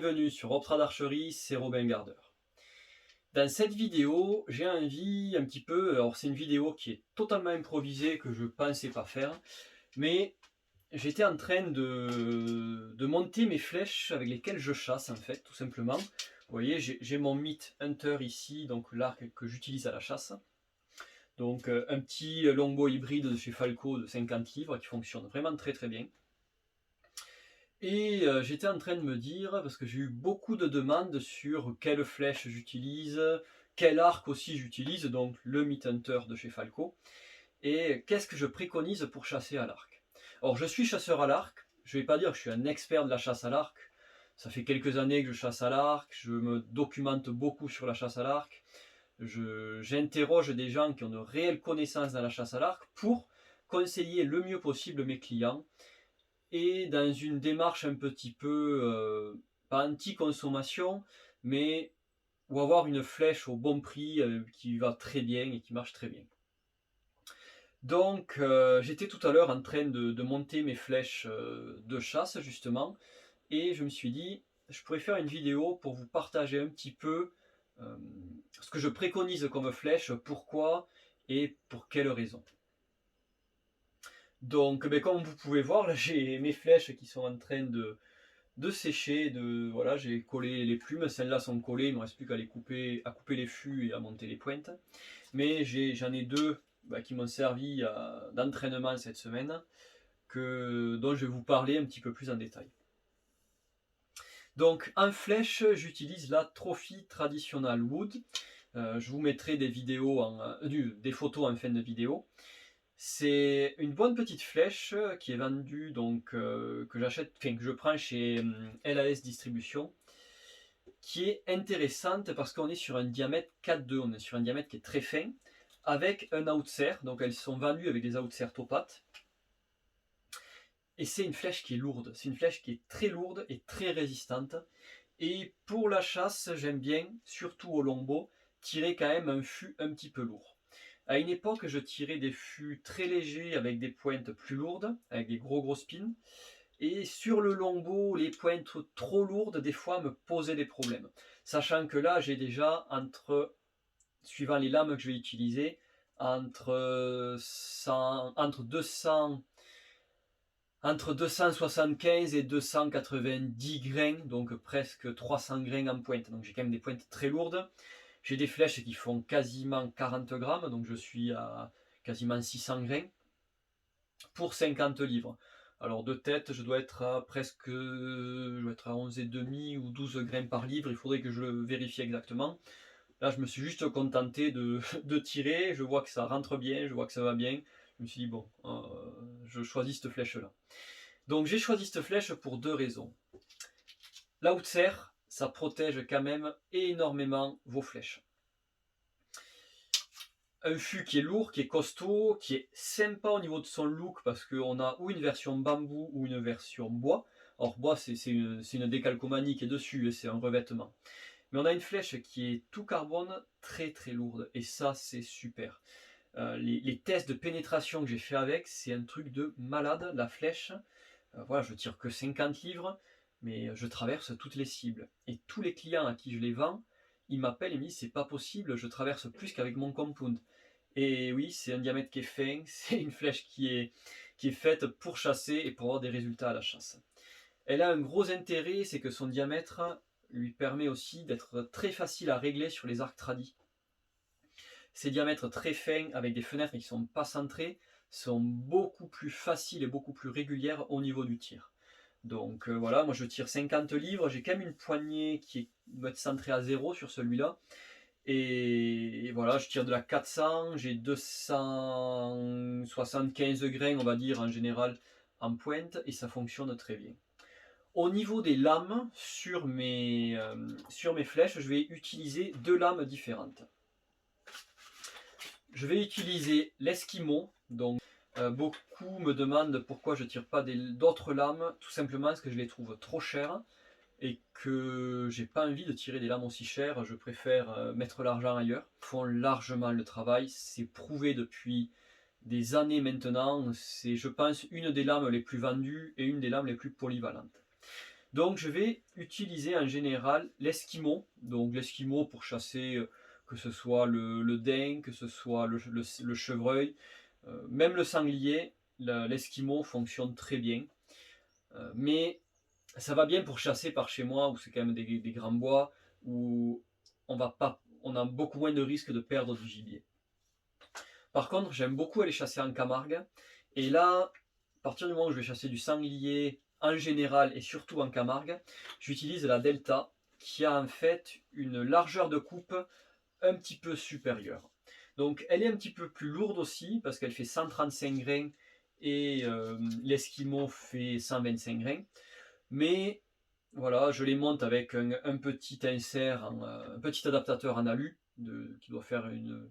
Bienvenue sur Optrad Archerie, c'est Robin Gardeur. Dans cette vidéo, j'ai envie un petit peu, alors c'est une vidéo qui est totalement improvisée, que je pensais pas faire, mais j'étais en train de monter mes flèches avec lesquelles je chasse en fait, tout simplement. Vous voyez, j'ai mon Meat Hunter ici, donc l'arc que j'utilise à la chasse. Donc un petit longbow hybride de chez Falco de 50 livres qui fonctionne vraiment très très bien. Et j'étais en train de me dire, parce que j'ai eu beaucoup de demandes sur quelle flèche j'utilise, quel arc aussi j'utilise, donc le Meat Hunter de chez Falco, et qu'est-ce que je préconise pour chasser à l'arc. Alors je suis chasseur à l'arc, je ne vais pas dire que je suis un expert de la chasse à l'arc, ça fait quelques années que je chasse à l'arc, je me documente beaucoup sur la chasse à l'arc, j'interroge des gens qui ont de réelles connaissances dans la chasse à l'arc pour conseiller le mieux possible mes clients, et dans une démarche un petit peu, pas anti-consommation, mais ou avoir une flèche au bon prix qui va très bien et qui marche très bien. Donc j'étais tout à l'heure en train de monter mes flèches de chasse justement, et je me suis dit, je pourrais faire une vidéo pour vous partager un petit peu ce que je préconise comme flèche, pourquoi et pour quelles raisons. Donc comme vous pouvez voir, là j'ai mes flèches qui sont en train de sécher, voilà, j'ai collé les plumes, celles-là sont collées, il ne me reste plus qu'à couper les fûts et à monter les pointes. Mais j'en ai deux qui m'ont servi d'entraînement cette semaine, dont je vais vous parler un petit peu plus en détail. Donc en flèche, j'utilise la Trophy Traditional Wood. Je vous mettrai des des photos en fin de vidéo. C'est une bonne petite flèche qui est vendue, donc que je prends chez LAS Distribution, qui est intéressante parce qu'on est sur un diamètre 4,2, on est sur un diamètre qui est très fin, avec un outser, donc elles sont vendues avec des outsers topates. Et c'est une flèche qui est lourde, c'est une flèche qui est très lourde et très résistante. Et pour la chasse, j'aime bien, surtout au longbow, tirer quand même un fût un petit peu lourd. À une époque, je tirais des fûts très légers avec des pointes plus lourdes, avec des gros spins. Et sur le longbow, les pointes trop lourdes, des fois, me posaient des problèmes. Sachant que là, j'ai déjà, suivant les lames que je vais utiliser, entre 275 et 290 grains, donc presque 300 grains en pointe. Donc j'ai quand même des pointes très lourdes. J'ai des flèches qui font quasiment 40 grammes, donc je suis à quasiment 600 grains pour 50 livres. Alors de tête, je dois être à 11,5 ou 12 grains par livre, il faudrait que je vérifie exactement. Là, je me suis juste contenté de tirer, je vois que ça rentre bien, je vois que ça va bien. Je me suis dit, bon, je choisis cette flèche-là. Donc j'ai choisi cette flèche pour deux raisons. L'outser, ça protège quand même énormément vos flèches. Un fût qui est lourd, qui est costaud, qui est sympa au niveau de son look parce qu'on a ou une version bambou ou une version bois. Or bois, c'est une décalcomanie qui est dessus, c'est un revêtement. Mais on a une flèche qui est tout carbone, très très lourde, et ça c'est super. Les tests de pénétration que j'ai fait avec, c'est un truc de malade. La flèche, voilà, je tire que 50 livres, mais je traverse toutes les cibles. Et tous les clients à qui je les vends, ils m'appellent et me disent c'est pas possible, je traverse plus qu'avec mon compound. Et oui, c'est un diamètre qui est fin, c'est une flèche qui est faite pour chasser et pour avoir des résultats à la chasse. Elle a un gros intérêt, c'est que son diamètre lui permet aussi d'être très facile à régler sur les arcs tradis. Ces diamètres très fins, avec des fenêtres qui ne sont pas centrées, sont beaucoup plus faciles et beaucoup plus régulières au niveau du tir. Donc voilà, moi je tire 50 livres, j'ai quand même une poignée qui doit être centrée à 0 sur celui-là. Et voilà, je tire de la 400, j'ai 275 grains, on va dire, en général, en pointe, et ça fonctionne très bien. Au niveau des lames, sur mes flèches, je vais utiliser deux lames différentes. Je vais utiliser l'Eskimo. Donc, beaucoup me demandent pourquoi je ne tire pas d'autres lames, tout simplement parce que je les trouve trop chères et que j'ai pas envie de tirer des lames aussi chères. Je préfère mettre l'argent ailleurs. Ils font largement le travail, c'est prouvé depuis des années maintenant. C'est, je pense, une des lames les plus vendues et une des lames les plus polyvalentes. Donc je vais utiliser en général l'Esquimau. Donc l'Esquimau pour chasser que ce soit le daim, que ce soit le chevreuil, même le sanglier, l'Esquimau fonctionne très bien. Mais ça va bien pour chasser par chez moi où c'est quand même des grands bois où on a beaucoup moins de risques de perdre du gibier. Par contre, j'aime beaucoup aller chasser en Camargue. Et là, à partir du moment où je vais chasser du sanglier en général et surtout en Camargue, j'utilise la Delta qui a en fait une largeur de coupe un petit peu supérieure. Donc elle est un petit peu plus lourde aussi parce qu'elle fait 135 grains et l'Esquimau fait 125 grains. Mais voilà, je les monte avec un petit insert, un petit adaptateur en alu qui doit faire une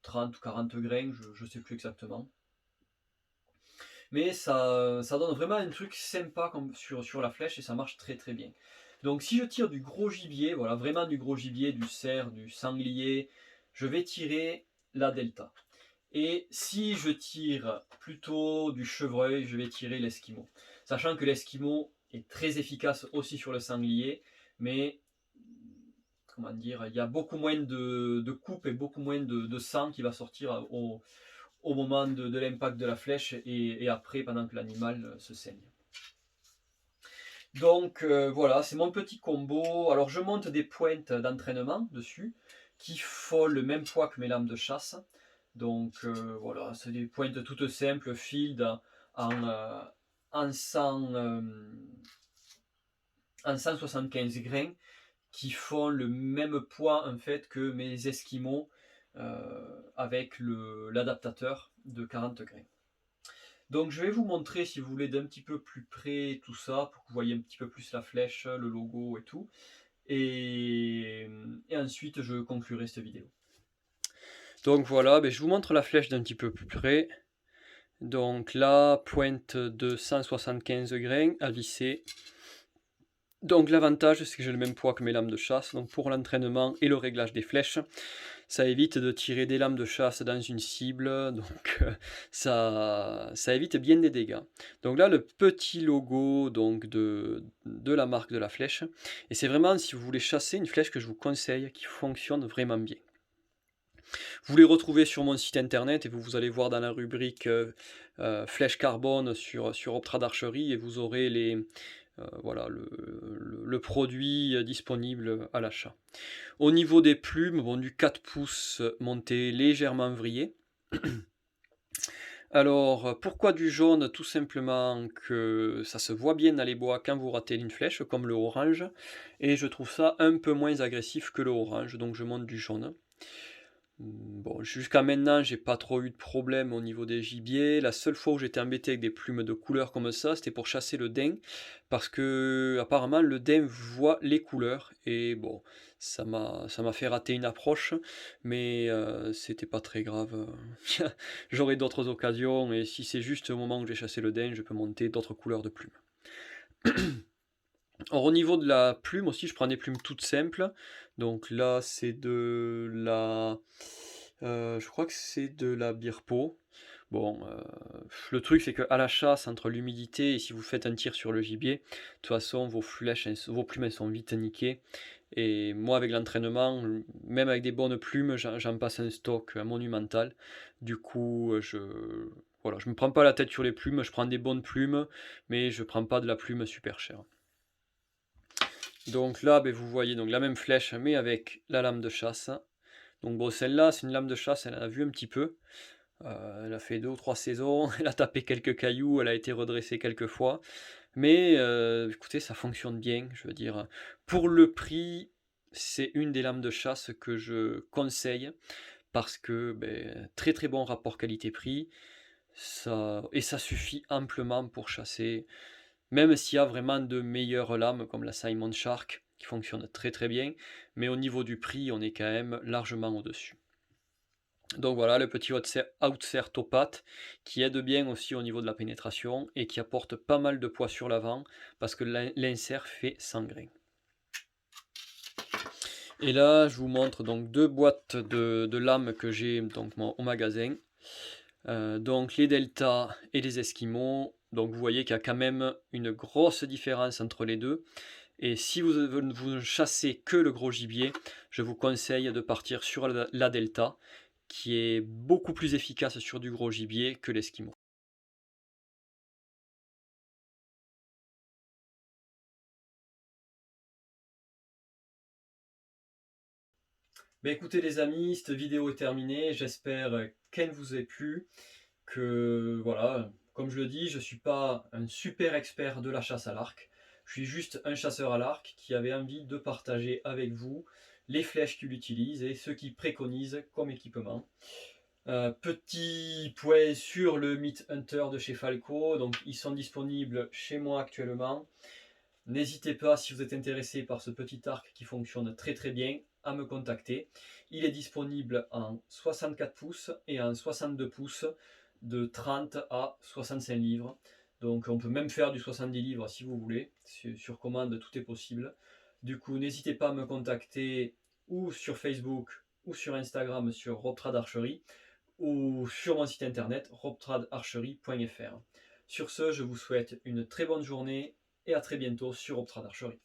30 ou 40 grains, je ne sais plus exactement. Mais ça donne vraiment un truc sympa sur la flèche et ça marche très très bien. Donc si je tire du gros gibier, voilà, vraiment du gros gibier, du cerf, du sanglier, je vais tirer la Delta. Et si je tire plutôt du chevreuil, je vais tirer l'Esquimau. Sachant que l'Esquimau est très efficace aussi sur le sanglier, mais comment dire, il y a beaucoup moins de coupe et beaucoup moins de sang qui va sortir au moment de l'impact de la flèche et après pendant que l'animal se saigne. Donc voilà, c'est mon petit combo. Alors je monte des pointes d'entraînement dessus qui font le même poids que mes lames de chasse. Donc voilà, c'est des pointes toutes simples, field en 175 grains qui font le même poids en fait que mes Esquimaux avec l'adaptateur de 40 grains. Donc je vais vous montrer si vous voulez d'un petit peu plus près tout ça pour que vous voyez un petit peu plus la flèche, le logo et tout. Et ensuite je conclurai cette vidéo. Donc voilà, je vous montre la flèche d'un petit peu plus près. Donc là, pointe de 175 grains à visser. Donc l'avantage c'est que j'ai le même poids que mes lames de chasse, donc pour l'entraînement et le réglage des flèches, ça évite de tirer des lames de chasse dans une cible, donc ça évite bien des dégâts. Donc là le petit logo donc de la marque de la flèche, et c'est vraiment si vous voulez chasser une flèche que je vous conseille, qui fonctionne vraiment bien. Vous les retrouvez sur mon site internet et vous allez voir dans la rubrique flèche carbone sur Optra d'Archerie et vous aurez voilà, le produit disponible à l'achat. Au niveau des plumes, bon, du 4 pouces monté légèrement vrillé. Alors, pourquoi du jaune? Tout simplement que ça se voit bien dans les bois quand vous ratez une flèche, comme le orange. Et je trouve ça un peu moins agressif que le orange, donc je monte du jaune. Bon, jusqu'à maintenant, j'ai pas trop eu de problème au niveau des gibiers. La seule fois où j'étais embêté avec des plumes de couleur comme ça, c'était pour chasser le daim, parce que apparemment le daim voit les couleurs et bon, ça m'a fait rater une approche, mais c'était pas très grave. J'aurai d'autres occasions et si c'est juste au moment où j'ai chassé le daim, je peux monter d'autres couleurs de plumes. Alors, au niveau de la plume aussi, je prends des plumes toutes simples. Donc là, c'est de la... je crois que c'est de la Birpo. Bon, le truc c'est qu'à la chasse, entre l'humidité et si vous faites un tir sur le gibier, de toute façon vos plumes elles sont vite niquées. Et moi avec l'entraînement, même avec des bonnes plumes, j'en passe un stock monumental. Du coup, voilà, je me prends pas la tête sur les plumes, je prends des bonnes plumes, mais je prends pas de la plume super chère. Donc là, vous voyez donc la même flèche, mais avec la lame de chasse. Donc bon, celle-là, c'est une lame de chasse, elle en a vu un petit peu. Elle a fait 2 ou 3 saisons, elle a tapé quelques cailloux, elle a été redressée quelques fois. Mais écoutez, ça fonctionne bien, je veux dire. Pour le prix, c'est une des lames de chasse que je conseille, parce que très très bon rapport qualité-prix. Et ça suffit amplement pour chasser. Même s'il y a vraiment de meilleures lames comme la Simon Shark qui fonctionne très très bien, mais au niveau du prix, on est quand même largement au-dessus. Donc voilà, le petit outsert topate qui aide bien aussi au niveau de la pénétration et qui apporte pas mal de poids sur l'avant parce que l'insert fait 100 grains. Et là, je vous montre donc 2 boîtes de lames que j'ai donc au magasin. Donc les Delta et les Esquimaux. Donc vous voyez qu'il y a quand même une grosse différence entre les deux. Et si vous ne chassez que le gros gibier, je vous conseille de partir sur la Delta, qui est beaucoup plus efficace sur du gros gibier que l'Esquimau. Ben écoutez les amis, cette vidéo est terminée, j'espère qu'elle vous ait plu, que voilà, comme je le dis, je ne suis pas un super expert de la chasse à l'arc, je suis juste un chasseur à l'arc qui avait envie de partager avec vous les flèches qu'il utilise et ce qu'il préconise comme équipement. Petit point sur le Meat Hunter de chez Falco, donc ils sont disponibles chez moi actuellement. N'hésitez pas, si vous êtes intéressé par ce petit arc qui fonctionne très très bien, à me contacter. Il est disponible en 64 pouces et en 62 pouces de 30 à 65 livres. Donc on peut même faire du 70 livres si vous voulez. Sur commande, tout est possible. Du coup, n'hésitez pas à me contacter ou sur Facebook ou sur Instagram sur Robtrad Archery ou sur mon site internet robtradarchery.fr. Sur ce, je vous souhaite une très bonne journée et à très bientôt sur Robtrad Archery.